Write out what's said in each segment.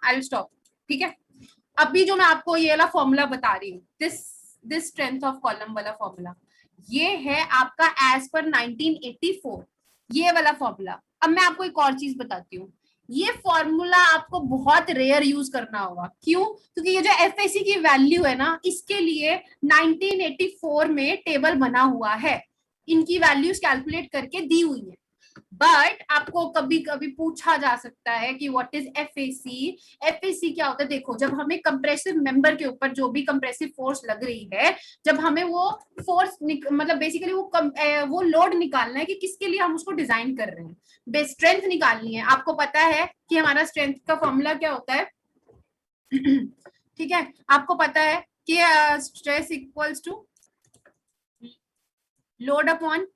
I will stop. ठीक है, अभी जो मैं आपको ये वाला फॉर्मूला बता रही हूँ, दिस स्ट्रेंथ ऑफ कॉलम वाला फॉर्मूला, ये है आपका एज पर 1984, ये वाला फॉर्मूला। अब मैं आपको एक और चीज बताती हूँ, ये फॉर्मूला आपको बहुत रेयर यूज करना होगा। क्यों? क्योंकि ये जो एफएसी की वैल्यू है ना, इसके लिए 1984 में टेबल बना हुआ है, इनकी वैल्यूज कैलकुलेट करके दी हुई है। बट आपको कभी कभी पूछा जा सकता है कि व्हाट इज एफएसी। एफएसी क्या होता है? देखो, जब हमें कंप्रेसिव मेंबर के ऊपर जो भी कंप्रेसिव फोर्स लग रही है, जब हमें वो फोर्स मतलब बेसिकली वो लोड निकालना है कि किसके लिए हम उसको डिजाइन कर रहे हैं, बेस स्ट्रेंथ निकालनी है। आपको पता है कि हमारा स्ट्रेंथ का फॉर्मूला क्या होता है? ठीक है, आपको पता है कि stress equals to load upon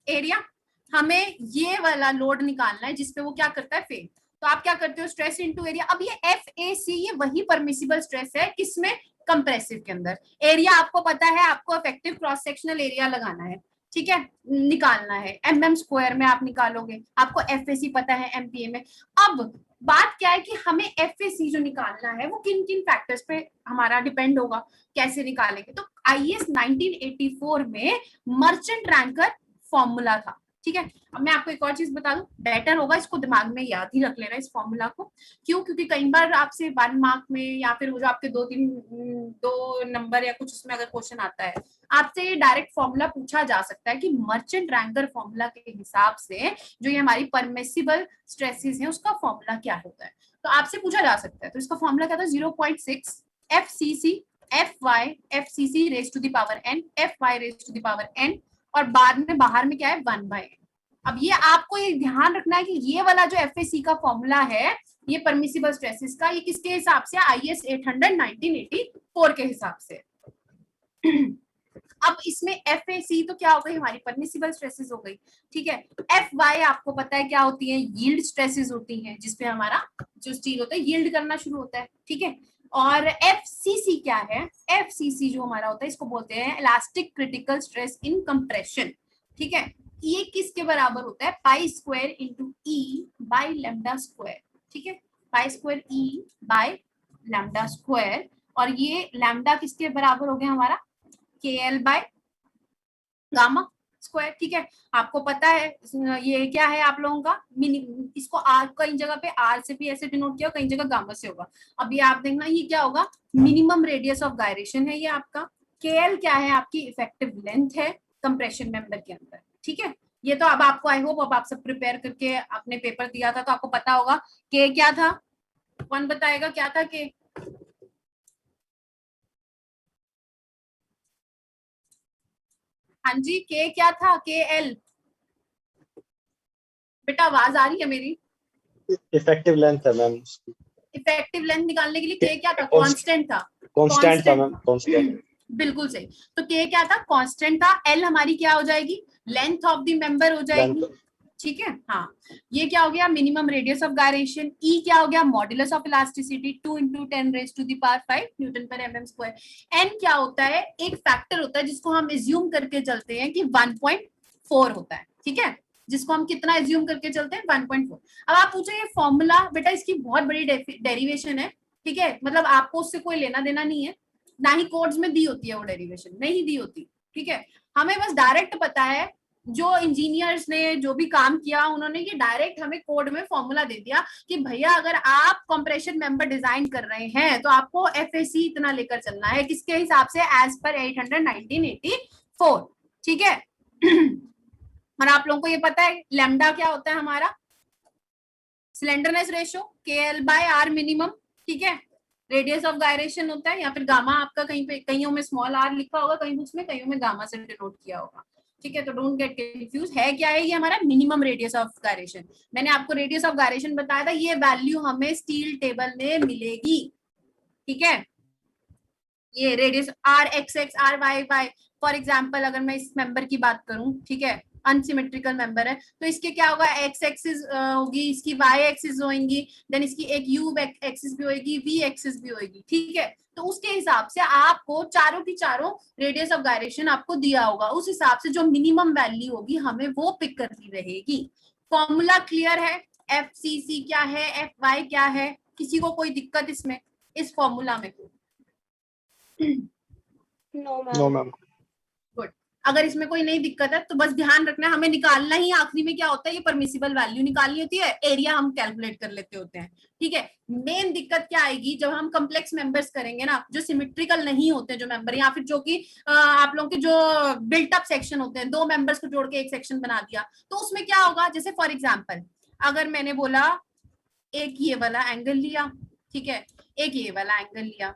area. हमें ये वाला लोड निकालना है जिसपे वो क्या करता है, फेल। तो आप क्या करते हो, स्ट्रेस इनटू एरिया। अब ये एफ ए सी, ये वही परमिसिबल स्ट्रेस है किसमें, कंप्रेसिव के अंदर। एरिया आपको पता है, आपको इफेक्टिव क्रॉस सेक्शनल एरिया लगाना है, ठीक है, निकालना है एमएम स्क्वायर में आप निकालोगे। आपको एफएसी पता है एमपीए में। अब बात क्या है कि हमें एफएसी जो निकालना है वो किन किन फैक्टर्स पे हमारा डिपेंड होगा, कैसे निकालेंगे। तो आईएस 1984 में मर्चेंट रैंकर फॉर्मूला था। ठीक है, अब मैं आपको एक और चीज बता दूं, बेटर होगा इसको दिमाग में याद ही रख लेना इस फॉर्मूला को। क्यों? क्योंकि कई बार आपसे 1 मार्क में या फिर वो जो आपके 2 नंबर या कुछ उसमें अगर क्वेश्चन आता है, आपसे ये डायरेक्ट फॉर्मूला पूछा जा सकता है कि मर्चेंट रैंकर फॉर्मूला के हिसाब से जो ये हमारी परमिसिबल स्ट्रेसेस हैं उसका फॉर्मूला क्या होता है, तो आपसे पूछा जा सकता है। तो इसका फॉर्मूला क्या था, 0.6 FCC FY raise to the power n, FY raise to the power n, और बाद में बाहर में क्या है, 1/n। अब ये आपको ये ध्यान रखना है कि ये वाला जो एफएसी का फॉर्मूला है, ये परमिसिबल स्ट्रेसेस का, ये किसके हिसाब से, आईएस 800 1984 के हिसाब से। अब इसमें एफएसी तो क्या हो गई, हमारी परमिसिबल स्ट्रेसेस हो गई। ठीक है, एफ वाई आपको पता है क्या होती है, यील्ड स्ट्रेसेस होती हैं, जिसपे हमारा जो स्टील होता है यील्ड करना शुरू होता है। ठीक है, और एफसीसी क्या है, एफसीसी जो हमारा होता है इसको बोलते हैं elastic critical stress in compression. ठीक है, ये किसके बराबर होता है, pi square into E by lambda square. ठीक है, pi square E by lambda square, और ये लैम्डा किसके बराबर हो गया हमारा, KL बाय गामा स्क्वायर। ठीक है, आपको पता है ये क्या है आप लोगों का, इसको आर, कई जगह पे आर से भी ऐसे डिनोट किया, कई जगह गामा से होगा। अब ये आप देखना, ये क्या होगा, मिनिमम रेडियस ऑफ गायरेशन है ये आपका। KL क्या है, आपकी इफेक्टिव लेंथ है कंप्रेशन मेंबर के अंदर। ठीक है, ये तो अब आपको, आई होप अब आप सब प्रिपेयर करके आपने पेपर दिया था तो आपको पता होगा के क्या था। कौन बताएगा क्या था के? हाँ जी, के क्या था, KL। बेटा आवाज आ रही है मेरी? इफेक्टिव लेंथ है मैम। इफेक्टिव लेंथ निकालने के लिए के क्या था, कांस्टेंट था। कांस्टेंट था मैम, कांस्टेंट। बिल्कुल सही। तो के क्या था, कांस्टेंट था। एल हमारी क्या हो जाएगी, लेंथ ऑफ द मेंबर हो जाएगी। ठीक है, हाँ, ये क्या हो गया, मिनिमम रेडियस ऑफ गायरेशन। ई क्या हो गया, मॉड्यूलस ऑफ इलास्टिसिटी 2 × 10⁵ न्यूटन पर mm स्क्वायर। एन क्या होता है, एक फैक्टर होता है जिसको हम एज्यूम करके चलते हैं कि 1.4 होता है। ठीक है, जिसको हम कितना एज्यूम करके चलते हैं, 1.4। अब आप पूछे ये फॉर्मूला, बेटा इसकी बहुत बड़ी डेरिवेशन है। ठीक है, मतलब आपको उससे कोई लेना देना नहीं है, ना ही कोड्स में दी होती है वो डेरिवेशन, नहीं दी होती। ठीक है, हमें बस डायरेक्ट पता है, जो इंजीनियर्स ने जो भी काम किया उन्होंने ये डायरेक्ट हमें कोड में फॉर्मूला दे दिया कि भैया अगर आप कंप्रेशन मेंबर डिजाइन कर रहे हैं तो आपको एफएसी इतना लेकर चलना है, किसके हिसाब से, एज पर 800 1984। ठीक है, और आप लोगों को ये पता है लैम्डा क्या होता है हमारा, slenderness ratio, KL by R minimum. ठीक है, रेडियस ऑफ गायरेशन होता है, या फिर गामा आपका कहीं पे, कईयों में स्मॉल r लिखा होगा, कहीं बुक्स में, कईयों में गामा से डिनोट किया होगा। ठीक है, तो डोंट गेट कंफ्यूज। है क्या है, ये हमारा मिनिमम रेडियस ऑफ गायरेशन। मैंने आपको रेडियस ऑफ गायरेशन बताया था, ये वैल्यू हमें स्टील टेबल में मिलेगी। ठीक है, ये radius RXX RYY, for example अगर मैं इस मेंबर की बात करूं, ठीक है, अनसिमेट्रिकल मेंबर है, तो इसके क्या होगा, एक्स एक्सिस होगी, इसकी वाई एक्सिस होगी, देन इसकी एक यू एक्सिस भी होगी, वी एक्सिस भी होगी। ठीक है, तो उसके हिसाब से आपको चारों की चारों रेडियस ऑफ गायरेशन आपको दिया होगा, उस हिसाब से जो मिनिमम वैल्यू होगी हमें वो पिक करनी रहेगी। फॉर्मूला क्लियर है, FCC क्या है, FY क्या है, किसी को कोई दिक्कत इसमें, इस फॉर्मूला में? No ma'am. गुड। अगर इसमें कोई नई दिक्कत है तो बस ध्यान रखना है, हमें निकालना ही आखिरी में क्या होता है, ये परमिसिबल वैल्यू निकालनी होती है, एरिया हम कैलकुलेट कर लेते होते हैं, ठीक है। मेन दिक्कत क्या आएगी जब हम कम्प्लेक्स मेंबर्स करेंगे ना, जो सिमेट्रिकल नहीं होते जो मेंबर, या फिर जो कि आप लोगों के जो बिल्टअप सेक्शन होते हैं, दो मेंबर्स को जोड़ के एक सेक्शन बना दिया, तो उसमें क्या होगा, जैसे फॉर एग्जाम्पल अगर मैंने बोला एक ये वाला एंगल लिया, ठीक है, एक ये वाला एंगल लिया,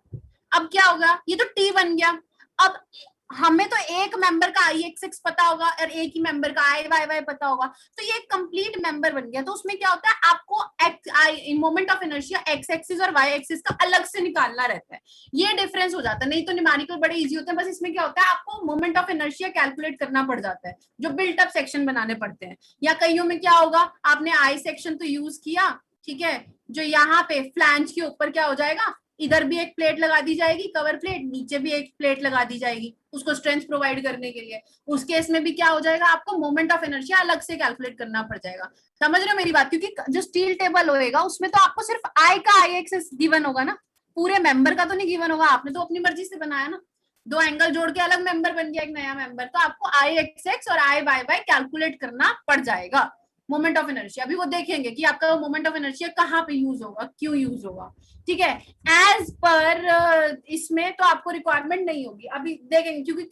अब क्या होगा, ये तो टी बन गया। अब हमें तो एक मेंबर का आई एक्स एक्स पता होगा और एक ही मेंबर का आई वाई वाई पता होगा, तो ये एक कंप्लीट मेंबर बन गया। तो उसमें क्या होता है, आपको moment of inertia x axis और वाई एक्सिस का अलग से निकालना रहता है, ये डिफरेंस हो जाता है। नहीं तो न्यूमेरिकल बड़े इजी होते हैं, बस इसमें क्या होता है, आपको मोमेंट ऑफ इनर्शिया कैलकुलेट करना पड़ जाता है, जो बिल्ट अप सेक्शन बनाने पड़ते हैं। या कईयों में क्या होगा, आपने आई सेक्शन तो यूज किया, ठीक है, जो यहाँ पे फ्लैंज के ऊपर क्या हो जाएगा, इधर भी एक प्लेट लगा दी जाएगी कवर प्लेट, नीचे भी एक प्लेट लगा दी जाएगी उसको स्ट्रेंथ प्रोवाइड करने के लिए। उस केस में भी क्या हो जाएगा, आपको मोमेंट ऑफ इनर्शिया अलग से कैलकुलेट करना पड़ जाएगा। समझ रहे हो मेरी बात? क्योंकि जो स्टील टेबल होएगा उसमें तो आपको सिर्फ आई का आई एक्सिस गिवन होगा ना, पूरे मेंबर का तो नहीं गिवन होगा, आपने तो अपनी मर्जी से बनाया ना, दो एंगल जोड़ के अलग मेंबर बन गया एक नया मेंबर, तो आपको आई एक्स एक्स और आई वाई वाई कैलकुलेट करना पड़ जाएगा मोमेंट ऑफ इनर्शिया। अभी वो देखेंगे कि आपका मोमेंट ऑफ इनर्शिया कहाँ पे यूज होगा, क्यों यूज होगा, ठीक है। एज पर इसमें तो आपको रिक्वायरमेंट नहीं होगी, अभी देखेंगे, क्योंकि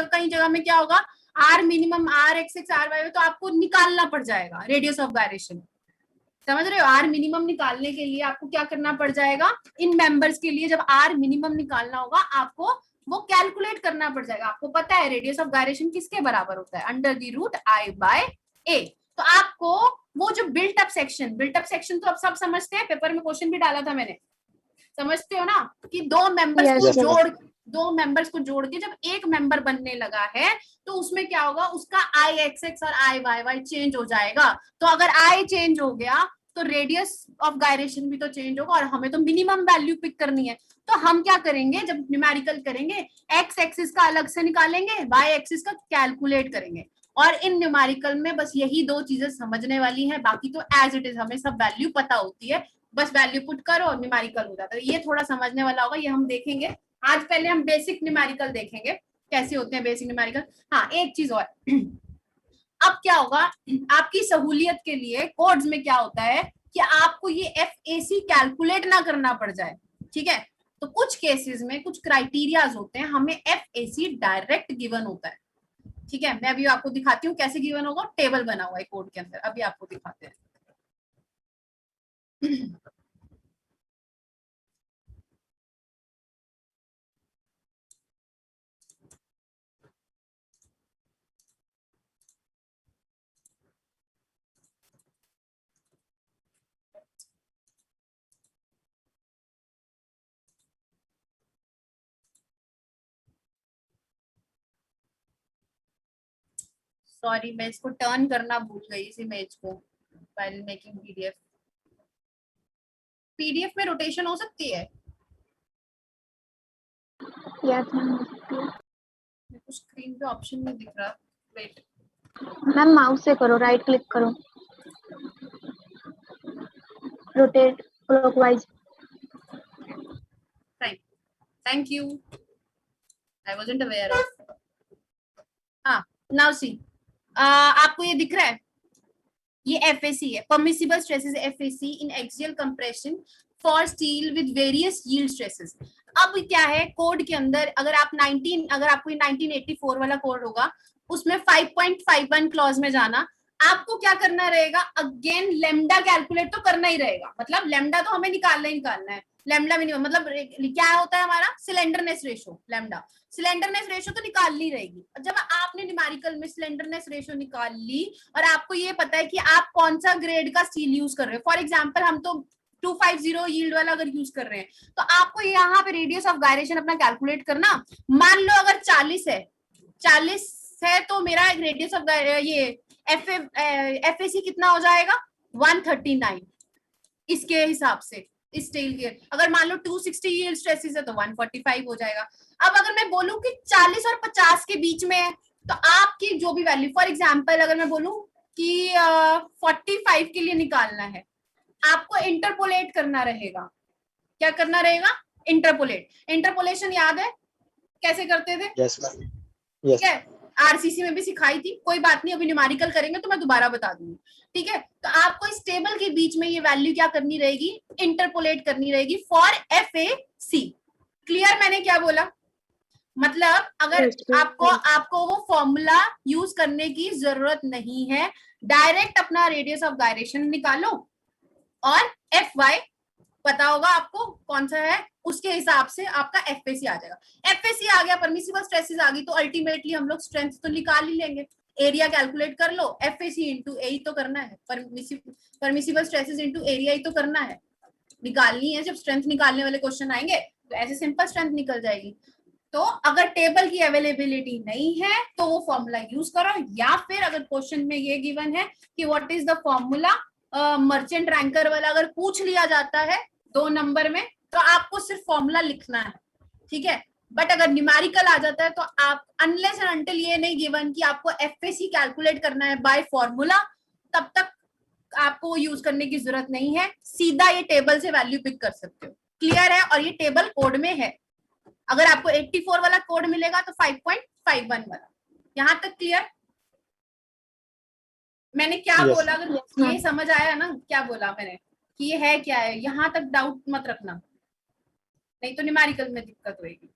कई जगह में क्या होगा, R minimum, R X X, R Y, तो आपको निकालना पड़ जाएगा रेडियस ऑफ गायरेशन। समझ रहे हो? आर मिनिमम निकालने के लिए आपको क्या करना पड़ जाएगा, इन मेंबर्स के लिए जब आर मिनिमम निकालना होगा आपको वो कैलकुलेट करना पड़ जाएगा। आपको पता है रेडियस ऑफ गायरेशन किसके बराबर होता है, under the root I by A. तो आपको वो जो बिल्ट अप सेक्शन तो अब सब समझते हैं, पेपर में क्वेश्चन भी डाला था मैंने, समझते हो ना, कि दो मेंबर्स को जोड़ के जब एक मेंबर बनने लगा है तो उसमें क्या होगा, उसका आई एक्स एक्स और आई वाई वाई चेंज हो जाएगा। तो अगर आई चेंज हो गया तो रेडियस ऑफ गायरेशन भी तो चेंज होगा, और हमें तो मिनिमम वैल्यू पिक करनी है। तो हम क्या करेंगे, जब न्यूमेरिकल करेंगे, एक्स एक्सिस का अलग से निकालेंगे, वाई एक्सिस का कैलकुलेट करेंगे, और इन न्यूमेरिकल में बस यही दो चीजें समझने वाली है, बाकी तो एज इट इज हमें सब वैल्यू पता होती है, बस वैल्यू पुट करो और न्यूमेरिकल हो जाता है। ये थोड़ा समझने वाला होगा, ये हम देखेंगे आज। पहले हम बेसिक न्यूमेरिकल देखेंगे कैसे होते हैं बेसिक न्यूमेरिकल। हाँ, एक चीज और अब क्या होगा, आपकी सहूलियत के लिए कोड्स में क्या होता है कि आपको ये FAC कैलकुलेट ना करना पड़ जाए, ठीक है। तो कुछ केसेस में कुछ क्राइटेरियाज होते हैं, हमें FAC डायरेक्ट गिवन होता है, ठीक है। मैं अभी आपको दिखाती हूँ कैसे गिवन होगा, टेबल बना हुआ है कोड के अंदर, अभी आपको दिखाते हैं। सॉरी, मैं इसको टर्न करना भूल गई इस इमेज को व्हाइल मेकिंग पीडीएफ। पीडीएफ में रोटेशन हो सकती है? Yes ma'am. मेरे को स्क्रीन पे ऑप्शन नहीं दिख रहा, वेट। मैम माउस से करो, राइट क्लिक करो, rotate clockwise. Thank you, I wasn't aware of. हाँ, नाउ सी, आपको ये दिख रहा है, ये FAC है, permissible stresses FAC in axial compression for steel with various yield stresses. अब क्या है कोड के अंदर, अगर आपको 1984 वाला कोड होगा उसमें 5.51 क्लॉज में जाना, आपको क्या करना रहेगा, अगेन लेमडा कैलकुलेट तो करना ही रहेगा, मतलब लेमडा तो हमें निकालना है। लेमडा मिनिमम मतलब क्या होता है हमारा, slenderness ratio, lambda slenderness ratio तो निकालनी रहेगी। जब आपने न्यूमेरिकल में सिलेंडरनेस रेशो निकाल ली और आपको ये पता है कि आप कौन सा ग्रेड का स्टील यूज कर रहे हो, फॉर एग्जांपल हम तो 250 यील्ड वाला अगर यूज कर रहे हैं, तो आपको यहाँ पे रेडियस ऑफ गायरेशन अपना कैलकुलेट करना। मान लो अगर 40 है तो मेरा रेडियस ऑफ ये FAC कितना हो जाएगा, 139 इसके हिसाब से स्टील के। अगर मान लो 260 यील्ड स्ट्रेसेस है तो 145 हो जाएगा। अब अगर मैं बोलूं कि 40 और 50 के बीच में है, तो आपकी जो भी वैल्यू, फॉर एग्जांपल अगर मैं बोलूं कि 45 के लिए निकालना है, आपको इंटरपोलेट करना रहेगा, क्या करना रहेगा, इंटरपोलेट। इंटरपोलेशन याद है कैसे करते थे? Yes, ma'am. ठीक Yes. है, आरसीसी में भी सिखाई थी, कोई बात नहीं, अभी न्यूमेरिकल करेंगे तो मैं दोबारा बता दूंगी। ठीक है, तो आपको इस टेबल के बीच में ये वैल्यू क्या करनी रहेगी, इंटरपोलेट करनी रहेगी फॉर FAC। क्लियर मैंने क्या बोला? मतलब अगर आपको वो फॉर्मूला यूज करने की जरूरत नहीं है, डायरेक्ट अपना रेडियस ऑफ गायरेशन निकालो और FY पता होगा आपको कौन सा है, उसके हिसाब से आपका FAC आ जाएगा। FAC आ गया, परमिसिबल स्ट्रेसेस आ गई, तो अल्टीमेटली हम लोग स्ट्रेंथ तो निकाल ही लेंगे। एरिया कैलकुलेट कर लो, FAC इंटू ए तो करना है, परमिसिबल स्ट्रेसेस इंटू एरिया ही तो करना है, निकालनी है। जब स्ट्रेंथ निकालने वाले क्वेश्चन आएंगे तो ऐसे सिंपल स्ट्रेंथ निकल जाएगी। तो अगर टेबल की अवेलेबिलिटी नहीं है तो वो फॉर्मूला यूज करो, या फिर अगर क्वेश्चन में ये गिवन है कि what is the formula merchant ranker वाला अगर पूछ लिया जाता है 2 नंबर में, तो आपको सिर्फ फॉर्मूला लिखना है। ठीक है, बट अगर न्यूमेरिकल आ जाता है तो आप अनलेस एंड अनटिल ये नहीं गिवन कि आपको FAC कैलकुलेट करना है बाय फॉर्मूला, तब तक आपको यूज करने की जरूरत नहीं है, सीधा ये टेबल से वैल्यू पिक कर सकते हो। क्लियर है? और ये टेबल कोड में है, अगर आपको 84 वाला कोड मिलेगा तो 5.51 वाला। यहां तक क्लियर? मैंने क्या Yes. बोला, अगर ये समझ आया ना क्या बोला मैंने कि ये है क्या है, यहां तक डाउट मत रखना, नहीं तो न्यूमेरिकल में दिक्कत होगी।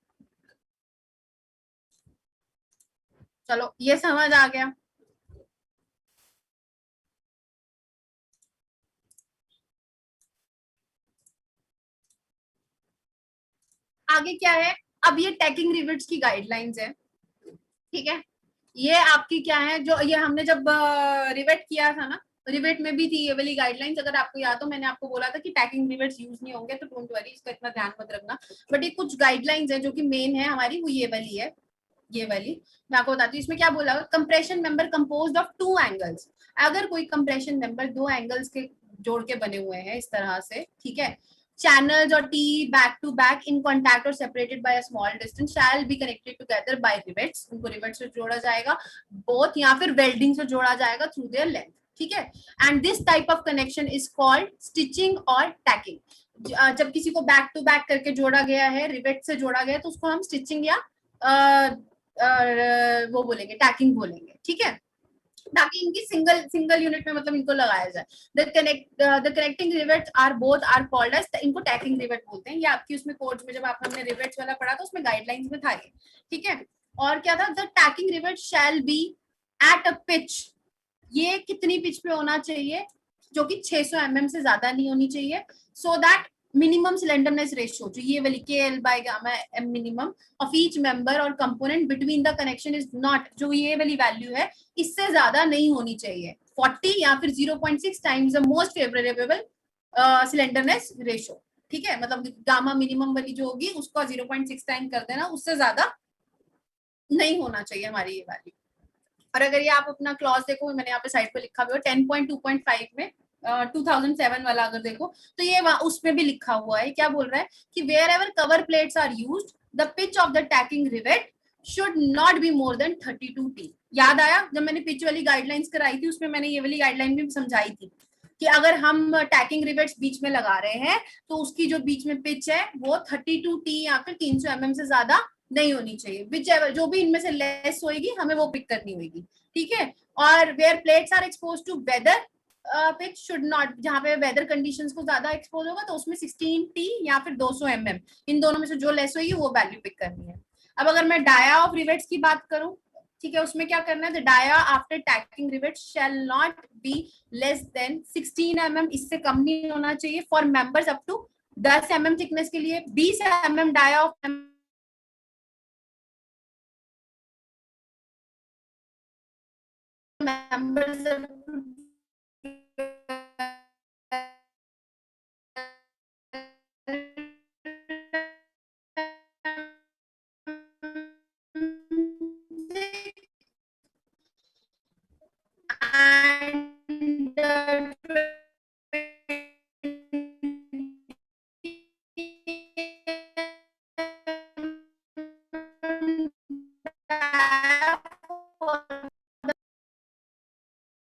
चलो ये समझ आ गया। आगे क्या है, अब ये टैगिंग रिविट्स की गाइडलाइंस है। ठीक है, ये आपकी क्या है, जो ये हमने जब रिवेट किया था ना, रिवेट में भी थी ये वाली गाइडलाइंस। अगर आपको याद हो, मैंने आपको बोला था कि टैगिंग रिवेट्स यूज नहीं होंगे, तो डोंट वरी, इसका इतना ध्यान मत रखना। बट ये कुछ गाइडलाइंस है जो कि मेन है हमारी, वो ये वाली है, ये वाली मैं आपको बताती हूँ। इसमें क्या बोला, compression member composed of 2 angles. अगर कोई कंप्रेशन मेंबर 2 एंगल्स के जोड़ के बने हुए हैं इस तरह से, ठीक है, channels or T back to back in contact or separated by a small distance shall be connected together by rivets। उनको rivets से जोड़ा जाएगा, both या फिर welding से जोड़ा जाएगा through their length। ठीक है, and this type of connection is called stitching और tacking। जब किसी को बैक टू बैक करके जोड़ा गया है, रिवेट से जोड़ा गया है, तो उसको हम स्टिचिंग या वो बोलेंगे, टैकिंग बोलेंगे। ठीक है, ताकि इनकी सिंगल यूनिट में मतलब इनको लगाया जाए। The connecting rivets are both are called as, इनको टैकिंग रिवेट बोलते हैं। ये आपकी उसमें कोड्स में जब आप हमने रिवेट्स वाला पढ़ा तो उसमें गाइडलाइंस में था ये। ठीक है, और क्या था, the tacking rivet shall be at a pitch. ये कितनी पिच पे होना चाहिए, जो कि 600 mm से ज्यादा नहीं होनी चाहिए, so that minimum slenderness ratio, जो ये वाली KL/γ minimum of each member और component between the connection is not, जो ये वाली वैल्यू है इससे ज्यादा नहीं होनी चाहिए, 40 या फिर 0.6 times the most favourable slenderness ratio. ठीक है, मतलब गामा मिनिमम वाली जो होगी उसको 0.6 टाइम कर देना, उससे ज्यादा नहीं होना चाहिए हमारी ये वैल्यू। और अगर ये आप अपना क्लॉज देखो, मैंने यहाँ पे साइड पे लिखा हुआ है 10.2.5 में 2007 वाला अगर देखो तो ये उसमें भी लिखा हुआ है, क्या बोल रहा है कि wherever cover plates are used the pitch of the tacking rivet should not be more than 32 T। याद आया, जब मैंने पिच वाली गाइडलाइंस कराई थी उसमें मैंने ये वाली गाइडलाइन भी समझाई थी कि अगर हम टैकिंग रिवेट्स बीच में लगा रहे हैं तो उसकी जो बीच में पिच है वो 32 T या फिर 300 mm से ज्यादा नहीं होनी चाहिए। विच जो भी इनमें से लेस होगी हमें वो पिक करनी होगी। ठीक है, और where plates are exposed to weather pitch should not, जहां पे वेदर कंडीशंस को ज्यादा एक्सपोज होगा तो उसमें 16 T या फिर 200 mm, इन दोनों में से जो लेस होगी वो वैल्यू पिक करनी है। अब अगर मैं डाया ऑफ रिवेट्स की बात करूं, ठीक है, उसमें क्या करना है, the dia after tacking rivets shall not be less than 16 mm, इससे कम नहीं होना चाहिए for members up to 10 mm thickness के लिए, 20 mm डाया ऑफ members